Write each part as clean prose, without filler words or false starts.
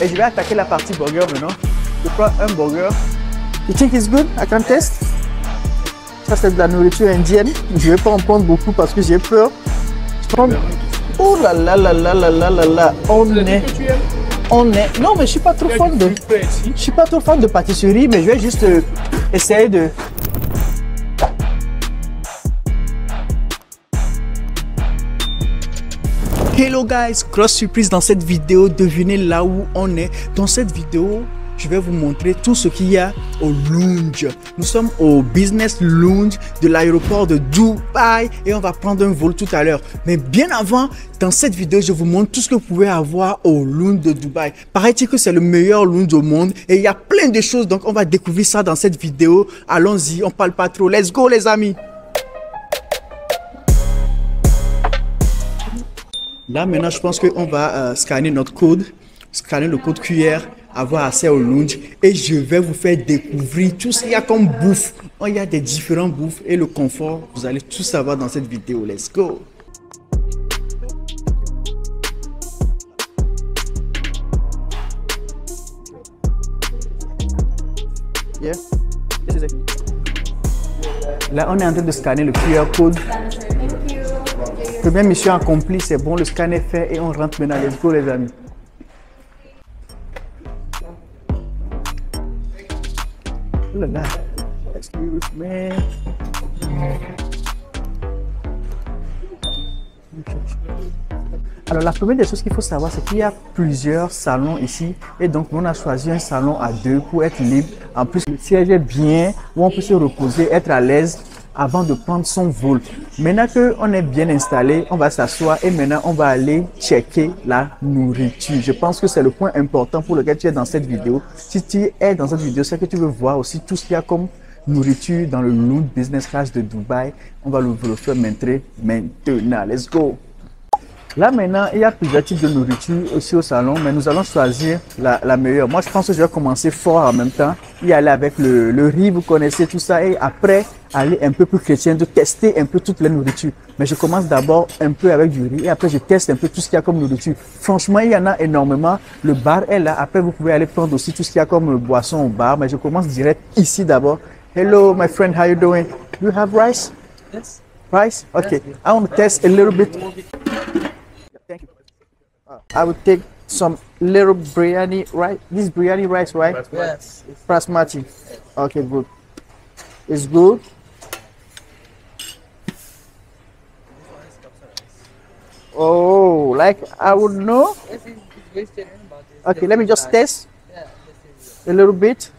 Et je vais attaquer la partie burger maintenant. Je prends un burger. You think it's good? I can test. Ça, c'est de la nourriture indienne. Je ne vais pas en prendre beaucoup parce que j'ai peur. Oh là là là là là là là là. On est. Non, mais je suis pas trop fan de. Je suis pas trop fan de pâtisserie, mais je vais juste essayer de. Hello guys, grosse surprise dans cette vidéo. Devinez là où on est. Dans cette vidéo, je vais vous montrer tout ce qu'il y a au lounge. Nous sommes au business lounge de l'aéroport de Dubaï et on va prendre un vol tout à l'heure. Mais bien avant, dans cette vidéo, je vous montre tout ce que vous pouvez avoir au lounge de Dubaï. Paraît-il que c'est le meilleur lounge au monde et il y a plein de choses. Donc on va découvrir ça dans cette vidéo. Allons-y, on parle pas trop. Let's go les amis. Là maintenant, je pense qu'on va scanner notre code, scanner le code QR, avoir accès au lounge et je vais vous faire découvrir tout ce qu'il y a comme bouffe. Il y a des différents bouffes et le confort, vous allez tout savoir dans cette vidéo. Let's go! Yeah. Là, on est en train de scanner le QR code. Première mission accomplie, c'est bon, le scan est fait et on rentre maintenant. Let's go les amis. Oh là là, excuse me. Alors la première des choses qu'il faut savoir, c'est qu'il y a plusieurs salons ici et donc on a choisi un salon à deux pour être libre. En plus, le siège est bien, où on peut se reposer, être à l'aise avant de prendre son vol. Maintenant qu'on est bien installé, on va s'asseoir et maintenant on va aller checker la nourriture. Je pense que c'est le point important pour lequel tu es dans cette vidéo. Si tu es dans cette vidéo, c'est que tu veux voir aussi tout ce qu'il y a comme nourriture dans le lounge business class de Dubaï. On va vous le faire maintenant. Let's go! Là maintenant, il y a plusieurs types de nourriture aussi au salon, mais nous allons choisir la meilleure. Moi, je pense que je vais commencer fort en même temps, y aller avec le riz, vous connaissez tout ça, et après aller un peu plus chrétien, de tester un peu toutes les nourritures. Mais je commence d'abord un peu avec du riz et après je teste un peu tout ce qu'il y a comme nourriture. Franchement, il y en a énormément. Le bar est là. Après, vous pouvez aller prendre aussi tout ce qu'il y a comme boisson au bar, mais je commence direct ici d'abord. Hello, my friend, how you doing? Do you have rice? Yes. Rice? Okay. I want to test a little bit. Thank you. I would take some little biryani rice. This biryani rice, right? Yes. Basmati. Okay, good. It's good. Oh, like I would know. Yes, it's vegetarian, but it's Okay, let me just test Yeah, a little bit.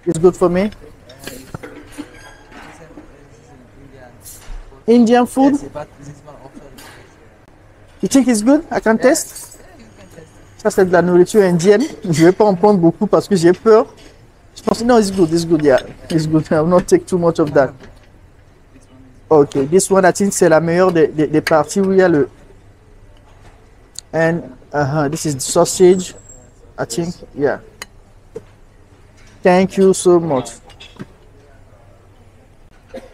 It's good for me. Indian food. Yes, but this one also is You think it's good? I can test. you can test. Ça c'est de la nourriture indienne. Je vais pas en prendre beaucoup parce que j'ai peur. Je pense no, it's good. It's good. Yeah, it's good. I will not take too much of that. Okay, this one I think c'est la meilleure des parties où il y a le. And this is the sausage. I think, yeah. Thank you so much.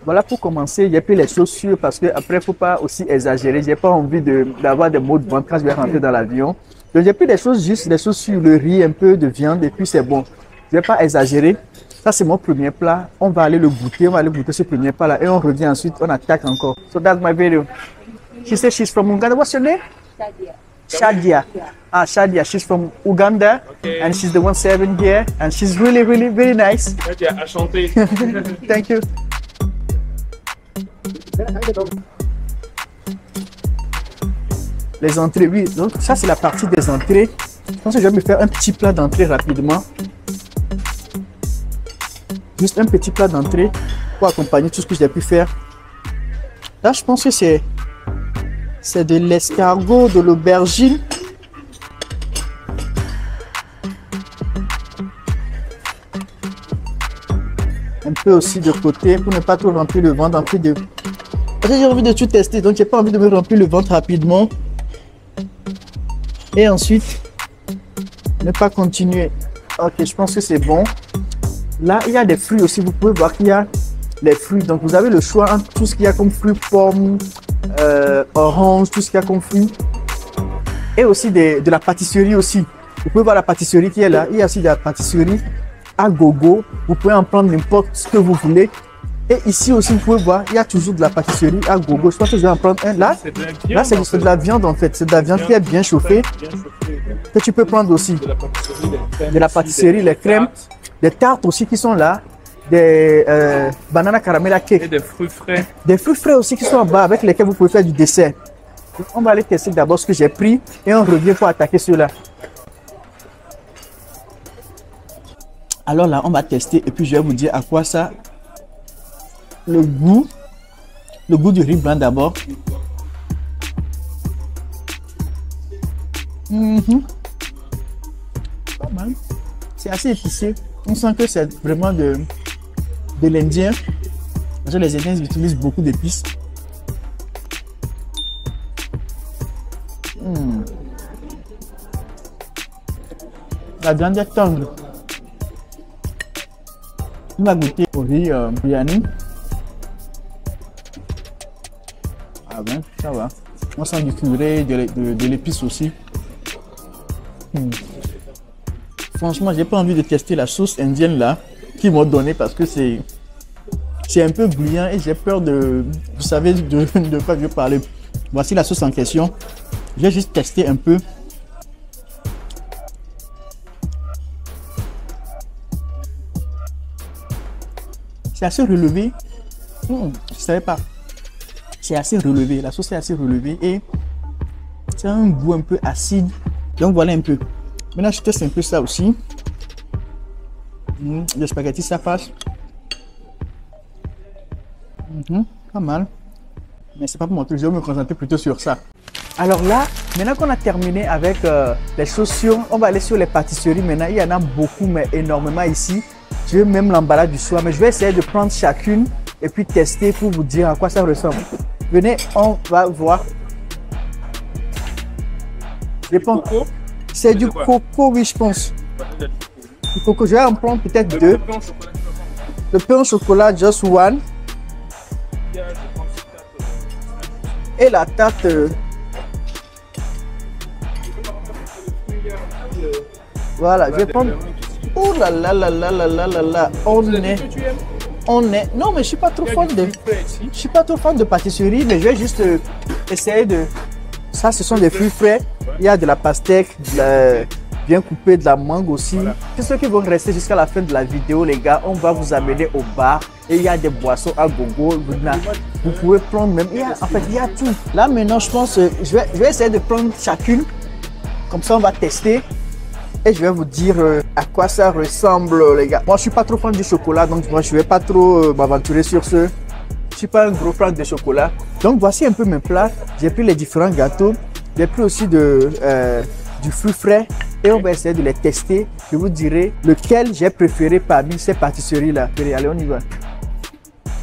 Voilà pour commencer, j'ai pris les chaussures parce que après faut pas aussi exagérer. J'ai pas envie d'avoir des maux de ventre quand je vais rentrer dans l'avion. Donc j'ai pris des choses juste, des chaussures, le riz, un peu de viande et puis c'est bon. Je vais pas exagérer. Ça c'est mon premier plat. On va aller le goûter, on va aller goûter ce premier plat là et on revient ensuite, on attaque encore. So that's my video. She said she's from Uganda. What's your name? Shadia. Shadia. Ah, Shadia. She's from Uganda, Okay. and she's the one serving here, and she's really, really, very nice. Shadia, enchanté. Thank you. Les entrées, oui. Donc ça c'est la partie des entrées. Je pense que je vais me faire un petit plat d'entrée rapidement. Juste un petit plat d'entrée pour accompagner tout ce que j'ai pu faire. Là, je pense que c'est de l'escargot, de l'aubergine. Un peu aussi de côté pour ne pas trop remplir le ventre. Parce que j'ai envie de tout tester, donc j'ai pas envie de me remplir le ventre rapidement. Et ensuite, ne pas continuer. Ok, je pense que c'est bon. Là, il y a des fruits aussi. Vous pouvez voir qu'il y a les fruits. Donc, vous avez le choix entre tout ce qu'il y a comme fruits, pommes, oranges, tout ce qu'il y a comme fruits. et aussi de la pâtisserie aussi. Vous pouvez voir la pâtisserie qui est là. Il y a aussi de la pâtisserie à gogo. Vous pouvez en prendre n'importe ce que vous voulez. Et ici aussi, vous pouvez voir, il y a toujours de la pâtisserie à gogo. Je pense que je vais en prendre un là. Là, c'est de la viande en fait. C'est de la viande qui est bien chauffée. Que tu peux prendre aussi. De la pâtisserie, les crèmes, des tartes aussi qui sont là. Des bananes caramel à cake. Et des fruits frais. Des fruits frais aussi qui sont en bas avec lesquels vous pouvez faire du dessert. On va aller tester d'abord ce que j'ai pris et on revient pour attaquer ceux-là. Alors là, on va tester et puis je vais vous dire à quoi ça. Le goût du riz blanc d'abord. Pas mal. C'est assez épicé. On sent que c'est vraiment de l'Indien. Parce que les Indiens utilisent beaucoup d'épices. La viande est tendre. On va goûter au riz biryani. Ah ben, ça va. On sent du purée, de l'épice aussi. Franchement, j'ai pas envie de tester la sauce indienne là qu'ils m'ont donné parce que c'est un peu bouillant et j'ai peur de, vous savez de quoi je veux parler. Voici la sauce en question. Je vais juste tester un peu. C'est assez relevé. Je ne savais pas. C'est assez relevé. La sauce est assez relevée et c'est un goût un peu acide. Donc voilà un peu. Maintenant, je teste un peu ça aussi. Les spaghettis, ça passe. Pas mal. Mais c'est pas pour montrer. Je vais me concentrer plutôt sur ça. Alors là, maintenant qu'on a terminé avec les chaussures, on va aller sur les pâtisseries. Maintenant, il y en a beaucoup, mais énormément ici. Je vais même l'emballage du soir, mais je vais essayer de prendre chacune et puis tester pour vous dire à quoi ça ressemble. Venez, on va voir. C'est du coco, oui, je pense. Du coco, je vais en prendre peut-être deux. Le pain au chocolat, just one. Et la tarte. Voilà, je vais prendre. Oh là là là là là là là là. On est. Non, mais je suis pas trop fan de. Je suis pas trop fan de pâtisserie, mais je vais juste essayer de. Ça, ce sont des fruits frais. Il y a de la pastèque, bien coupée, de la mangue aussi. Voilà. C'est ceux qui vont rester jusqu'à la fin de la vidéo, les gars. On va vous amener au bar et il y a des boissons à gogo. Vous pouvez prendre même. En fait, il y a tout. Là, maintenant, je pense, je vais essayer de prendre chacune. Comme ça, on va tester. Et je vais vous dire à quoi ça ressemble, les gars. Moi, je suis pas trop fan du chocolat, donc moi, je vais pas trop m'aventurer sur ce. Je suis pas un gros fan de chocolat. Donc, voici un peu mes plats. J'ai pris les différents gâteaux. J'ai pris aussi du fruit frais. Et on va essayer de les tester. Je vous dirai lequel j'ai préféré parmi ces pâtisseries-là. Allez, on y va.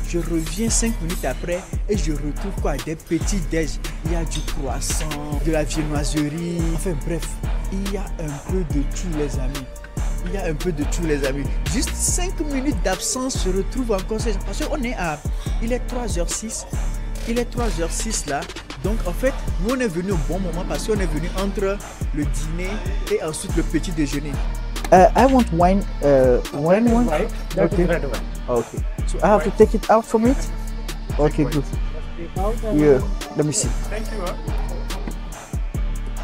Je reviens 5 minutes après et je retrouve quoi? Des petits déj. Il y a du croissant, de la viennoiserie. Enfin bref, il y a un peu de tout, les amis. Il y a un peu de tout, les amis. Juste 5 minutes d'absence, je retrouve encore ces gens. Parce qu'on est à... Il est 3h06. Il est 3h06 là. Donc en fait, nous on est venu au bon moment parce qu'on est venu entre le dîner et ensuite le petit déjeuner. I want wine. Wine. Okay. Okay. So I have to take it out from it. Okay, good. Yeah. Let me see.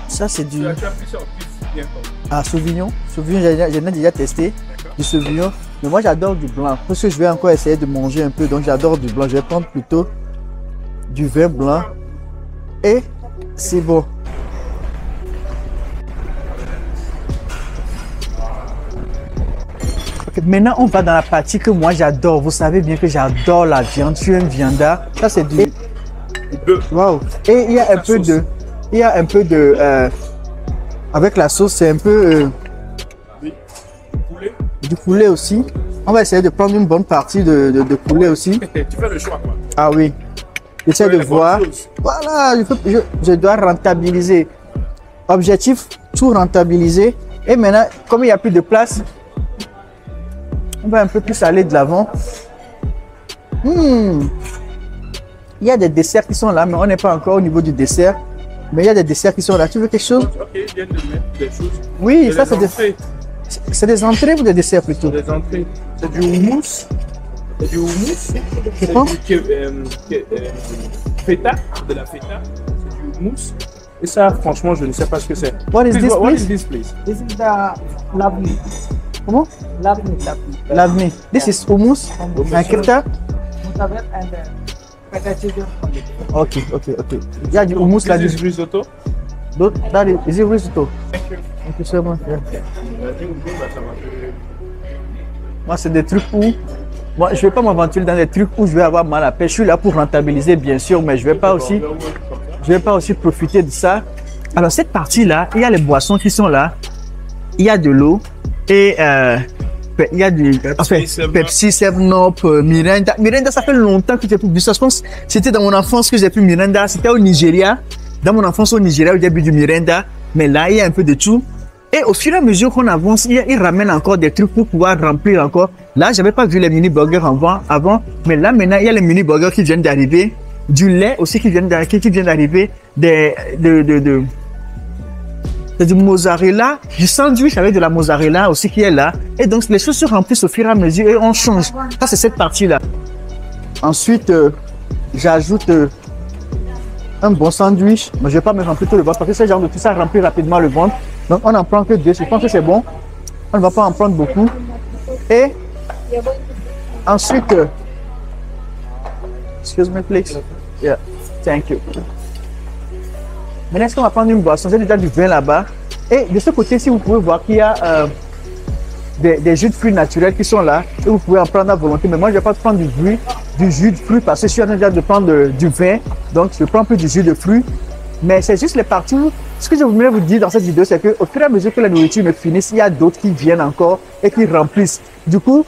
Ça c'est du. Ah, Sauvignon. Sauvignon, j'en ai déjà testé du Sauvignon. Mais moi j'adore du blanc parce que je vais encore essayer de manger un peu. Donc j'adore du blanc. Je vais prendre plutôt du vin blanc. Et c'est bon. Okay, maintenant, on va dans la partie que moi j'adore. Vous savez bien que j'adore la viande. Je suis un viandard. Ça, c'est du bœuf. Wow. Et il y a un peu de. Il y a un peu de. Avec la sauce, c'est un peu. Du poulet aussi. On va essayer de prendre une bonne partie de poulet aussi. Tu fais le choix, quoi. Ah oui. J'essaie de voir. Voilà, je dois rentabiliser. Objectif, tout rentabiliser. Et maintenant, comme il n'y a plus de place, on va un peu plus aller de l'avant. Il y a des desserts qui sont là, mais on n'est pas encore au niveau du dessert. Mais il y a des desserts qui sont là. Tu veux quelque chose? Ok, ils viennent de mettre des choses. Oui, ça c'est entrées. c'est des entrées ou des desserts plutôt? Des entrées. C'est du houmous. C'est du houmous. C'est quoi? du feta, de la feta. C'est du houmous. Et ça, franchement, je ne sais pas ce que c'est. What is this, What please? is this, please? This is the lovely. Comment? Lovely. L'avni. This is hummus and kefta. Mutaber and potato only. Ok. Il y a du hummus là. This is risotto. D'autres, that is it risotto? Thank you. Thank you so much. Yeah. Moi, c'est des trucs où moi, je vais pas m'aventurer dans des trucs où je vais avoir mal à la pêche. Je suis là pour rentabiliser, bien sûr, mais je vais pas aussi profiter de ça. Alors, cette partie-là, il y a les boissons qui sont là. Il y a de l'eau et il y a du Pepsi, 7-Up, Mirinda. Mirinda, ça fait longtemps que j'ai plus bu ça. Je pense que c'était dans mon enfance que j'ai bu Mirinda. C'était au Nigeria. Dans mon enfance au Nigeria, j'ai bu du Mirinda. Mais là, il y a un peu de tout. Et au fur et à mesure qu'on avance, ils ramènent encore des trucs pour pouvoir remplir encore. Là, j'avais pas vu les mini burgers avant, mais là maintenant, il y a les mini burgers qui viennent d'arriver, du lait aussi qui vient d'arriver, du mozzarella, du sandwich avec de la mozzarella aussi qui est là. Et donc les choses se remplissent au fur et à mesure et on change. Ça c'est cette partie-là. Ensuite, j'ajoute un bon sandwich. Mais je vais pas me remplir tout le ventre parce que ce genre de tout ça remplit rapidement le ventre. Donc on en prend que 2. Je pense que c'est bon. On ne va pas en prendre beaucoup. Et ensuite, excuse me please. Yeah, thank you. Maintenant, est-ce qu'on va prendre une boisson? J'ai déjà du vin là-bas. Et de ce côté-ci, vous pouvez voir qu'il y a des jus de fruits naturels qui sont là. Et vous pouvez en prendre à volonté. Mais moi, je ne vais pas prendre du jus de fruits parce que je suis en train déjà de prendre du vin. Donc, je prends plus du jus de fruits. Mais c'est juste les parties. Ce que je voulais vous dire dans cette vidéo, c'est qu'au fur et à mesure que la nourriture me finisse, il y a d'autres qui viennent encore et qui remplissent. Du coup,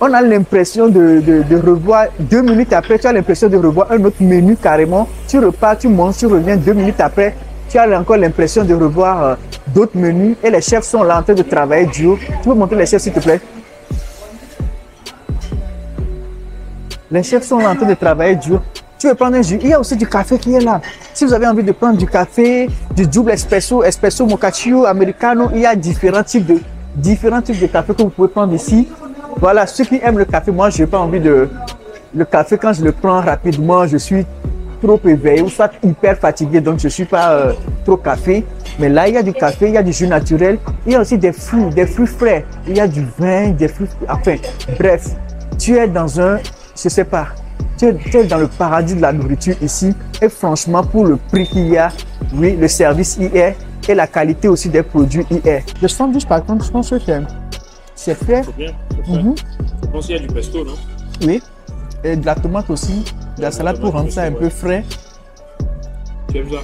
on a l'impression de revoir 2 minutes après, tu as l'impression de revoir un autre menu carrément. Tu repars, tu manges, tu reviens 2 minutes après, tu as encore l'impression de revoir d'autres menus et les chefs sont là en train de travailler dur. Tu peux montrer les chefs s'il te plaît? Les chefs sont là en train de travailler dur. Tu veux prendre un jus, il y a aussi du café qui est là. Si vous avez envie de prendre du café, du double espresso, espresso mochaccino, americano, il y a différents types de café que vous pouvez prendre ici. Voilà, ceux qui aiment le café, moi je n'ai pas envie de... Le café, quand je le prends rapidement, je suis trop éveillé ou soit hyper fatigué, donc je ne suis pas trop café. Mais là, il y a du café, il y a du jus naturel, il y a aussi des fruits frais, il y a du vin, des fruits... Enfin, bref, tu es dans un... Je ne sais pas, tu es dans le paradis de la nourriture ici. Et franchement, pour le prix qu'il y a, oui, le service y est et la qualité aussi des produits y est. Le sandwich, par contre, je pense que c'est fait. C'est bien. Je pense qu'il y a du pesto, non? Oui. Et de la tomate aussi, de la salade pour rendre ça un peu frais. Tu aimes ça?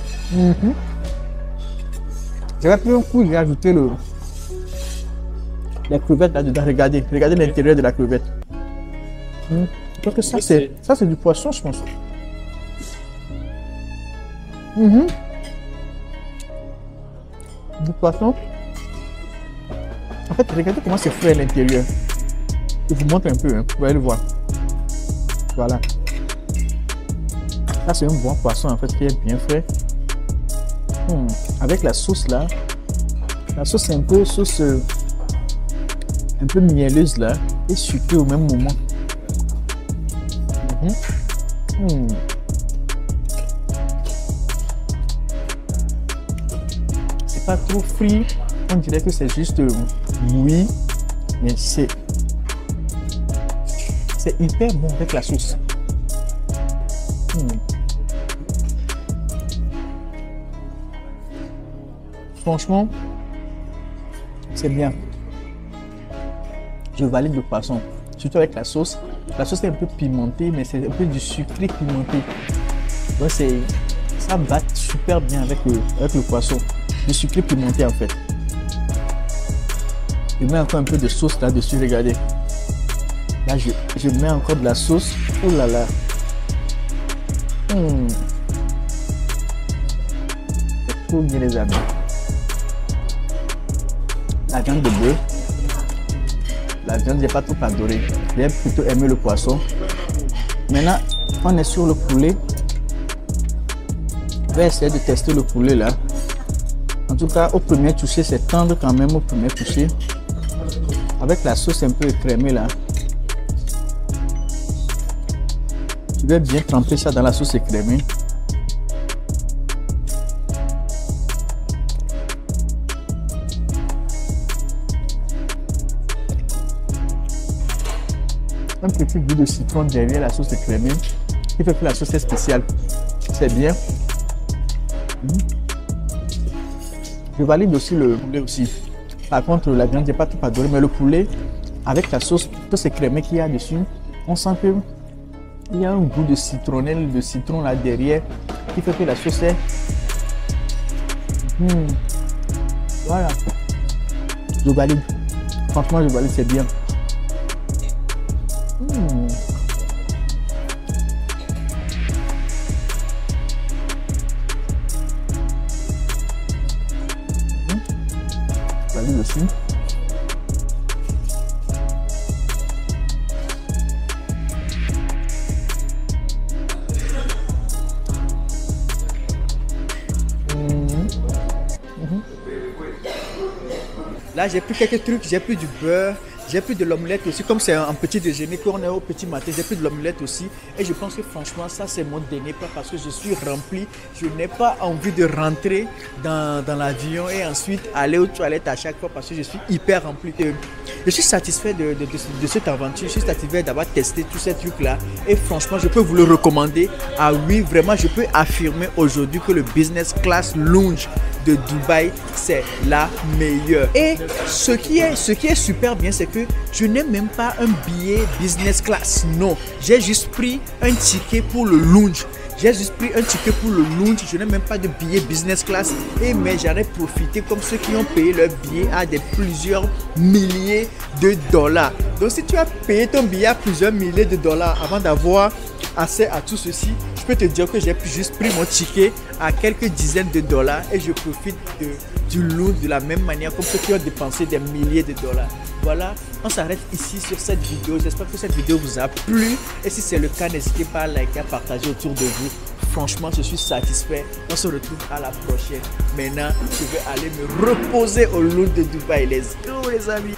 J'avais pris un coup, j'ai ajouté les crevettes là-dedans. Regardez l'intérieur de la crevette. Je pense que ça, c'est du poisson, je pense. Du poisson. En fait, regardez comment c'est frais à l'intérieur. Je vous montre un peu, hein. Vous pouvez le voir. Voilà. Ça, c'est un bon poisson, en fait, qui est bien frais. Avec la sauce, là. La sauce, c'est un peu sauce... un peu mielleuse, là. Et sucrée au même moment. C'est pas trop frit. On dirait que c'est juste oui, mais c'est hyper bon avec la sauce. Franchement, c'est bien. Je valide le poisson, surtout avec la sauce. La sauce est un peu pimentée, mais c'est un peu du sucré pimenté. Donc ça bat super bien avec le poisson. Du sucré pimenté en fait. Je mets encore un peu de sauce là-dessus, regardez. Là, je mets encore de la sauce. Oh là là. C'est trop bien les amis. La viande de bœuf. La viande, j'ai pas trop adoré. J'ai plutôt aimé le poisson. Maintenant, on est sur le poulet. Je vais essayer de tester le poulet là. En tout cas, au premier toucher, c'est tendre quand même au premier toucher. Avec la sauce un peu écrémée là. Je vais bien tremper ça dans la sauce écrémée. Un petit goût de citron derrière la sauce écrémée qui fait que la sauce est spéciale. C'est bien. Je valide aussi le poulet aussi. Par contre, la viande n'est pas tout adorée, mais le poulet, avec la sauce écrémée qu'il y a dessus, on sent que il y a un goût de citronnelle, de citron là derrière, qui fait que la sauce est... Voilà. Je valide. Franchement, je valide, c'est bien. Valide aussi. Là, j'ai pris quelques trucs, j'ai pris du beurre, j'ai pris de l'omelette aussi. Comme c'est un petit déjeuner, qu'on est au petit matin, j'ai pris de l'omelette aussi. Et je pense que franchement, ça c'est mon dernier plat parce que je suis rempli. Je n'ai pas envie de rentrer dans l'avion et ensuite aller aux toilettes à chaque fois parce que je suis hyper rempli. Je suis satisfait de cette aventure, je suis satisfait d'avoir testé tous ces trucs-là. Et franchement, je peux vous le recommander. Ah oui, vraiment, je peux affirmer aujourd'hui que le business class lounge de Dubaï, c'est la meilleure. Et ce qui est super bien, c'est que je n'ai même pas un billet business class. Non, j'ai juste pris un ticket pour le lounge. J'ai juste pris un ticket pour le lounge. Je n'ai même pas de billet business class. Mais j'en ai profité comme ceux qui ont payé leur billet à plusieurs milliers de dollars. Donc si tu as payé ton billet à plusieurs milliers de dollars avant d'avoir accès à tout ceci, je peux te dire que j'ai juste pris mon ticket à quelques dizaines de dollars et je profite du lounge de la même manière comme ceux qui ont dépensé des milliers de dollars. Voilà, on s'arrête ici sur cette vidéo. J'espère que cette vidéo vous a plu. Et si c'est le cas, n'hésitez pas à liker, à partager autour de vous. Franchement, je suis satisfait. On se retrouve à la prochaine. Maintenant, je vais aller me reposer au lounge de Dubaï. Let's go, les amis.